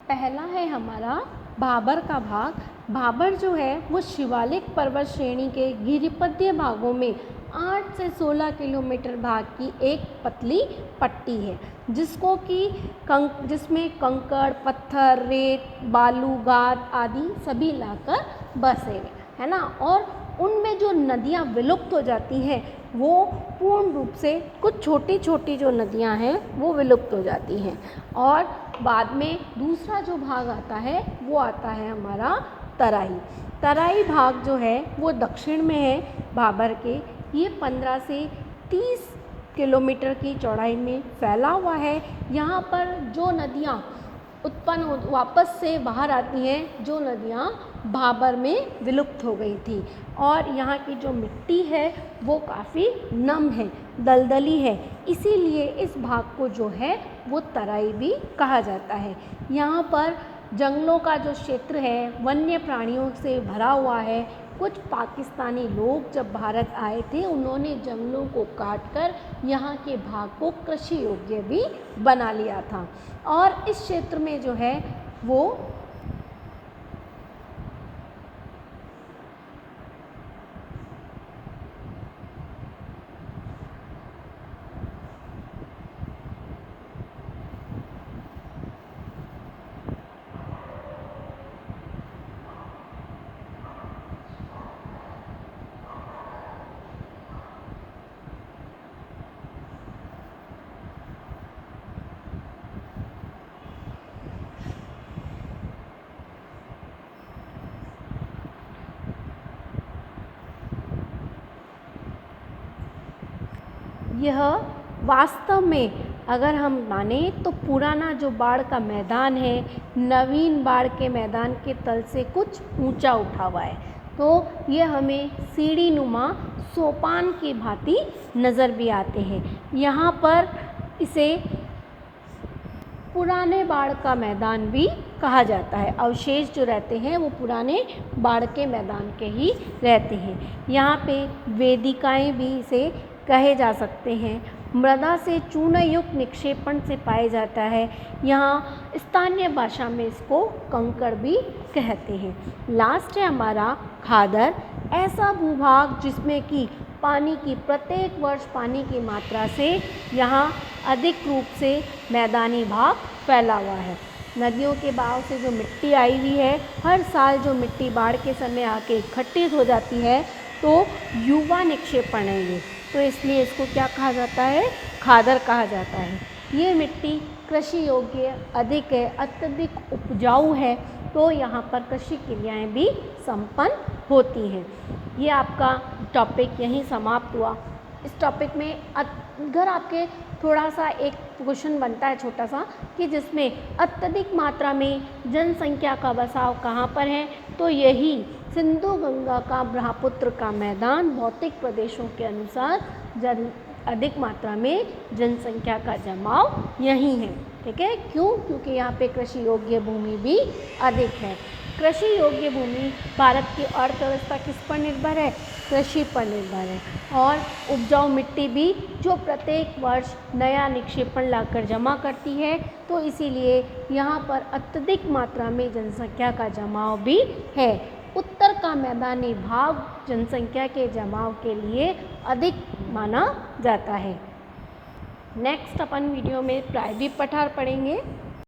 पहला है हमारा भाबर का भाग। भाबर जो है वो शिवालिक पर्वत श्रेणी के गिरिपथीय भागों में 8 से 16 किलोमीटर भाग की एक पतली पट्टी है, जिसमें कंकड़, पत्थर, रेत, बालू, गाद आदि सभी लाकर बसे हुए है ना। और उनमें जो नदियाँ विलुप्त हो जाती हैं वो पूर्ण रूप से, कुछ छोटी छोटी जो नदियाँ हैं वो विलुप्त हो जाती हैं। और बाद में दूसरा जो भाग आता है वो आता है हमारा तराई। तराई भाग जो है वो दक्षिण में है भाबर के। ये 15 से 30 किलोमीटर की चौड़ाई में फैला हुआ है। यहाँ पर जो नदियाँ वापस से बाहर आती हैं, जो नदियाँ भाबर में विलुप्त हो गई थी। और यहाँ की जो मिट्टी है वो काफ़ी नम है, दलदली है, इसीलिए इस भाग को जो है वो तराई भी कहा जाता है। यहाँ पर जंगलों का जो क्षेत्र है वन्य प्राणियों से भरा हुआ है। कुछ पाकिस्तानी लोग जब भारत आए थे उन्होंने जंगलों को काटकर यहाँ के भाग को कृषि योग्य भी बना लिया था। और इस क्षेत्र में जो है वो यह वास्तव में अगर हम माने तो पुराना जो बाढ़ का मैदान है, नवीन बाढ़ के मैदान के तल से कुछ ऊंचा उठा हुआ है। तो ये हमें सीढ़ी नुमा सोपान की भांति नज़र भी आते हैं। यहाँ पर इसे पुराने बाढ़ का मैदान भी कहा जाता है। अवशेष जो रहते हैं वो पुराने बाढ़ के मैदान के ही रहते हैं। यहाँ पे वेदिकाएं भी इसे कहे जा सकते हैं। मृदा से चूनायुक्त निक्षेपण से पाया जाता है। यहाँ स्थानीय भाषा में इसको कंकड़ भी कहते हैं। लास्ट है हमारा खादर, ऐसा भूभाग जिसमें कि पानी की प्रत्येक वर्ष पानी की मात्रा से यहाँ अधिक रूप से मैदानी भाग फैला हुआ है। नदियों के बहाव से जो मिट्टी आई हुई है, हर साल जो मिट्टी बाढ़ के समय आके इकट्ठी हो जाती है तो युवा निक्षेपण है ये, तो इसलिए इसको क्या कहा जाता है, खादर कहा जाता है। ये मिट्टी कृषि योग्य अधिक है, अत्यधिक उपजाऊ है, तो यहाँ पर कृषि क्रियाएँ भी संपन्न होती हैं। ये आपका टॉपिक यहीं समाप्त हुआ। इस टॉपिक में अगर आपके थोड़ा सा एक क्वेश्चन बनता है छोटा सा कि जिसमें अत्यधिक मात्रा में जनसंख्या का बसाव कहाँ पर है, तो यही सिंधु गंगा का ब्रह्मपुत्र का मैदान भौतिक प्रदेशों के अनुसार अधिक मात्रा में जनसंख्या का जमाव यहीं है। ठीक है, क्यों? क्योंकि यहाँ पे कृषि योग्य भूमि भी अधिक है। कृषि योग्य भूमि भारत की अर्थव्यवस्था किस पर निर्भर है? कृषि पर निर्भर है। और उपजाऊ मिट्टी भी जो प्रत्येक वर्ष नया निक्षेपण लाकर जमा करती है, तो इसीलिए यहाँ पर अत्यधिक मात्रा में जनसंख्या का जमाव भी है। उत्तर का मैदानी भाग जनसंख्या के जमाव के लिए अधिक माना जाता है। नेक्स्ट अपन वीडियो में प्रायद्वीप पठार पढ़ेंगे।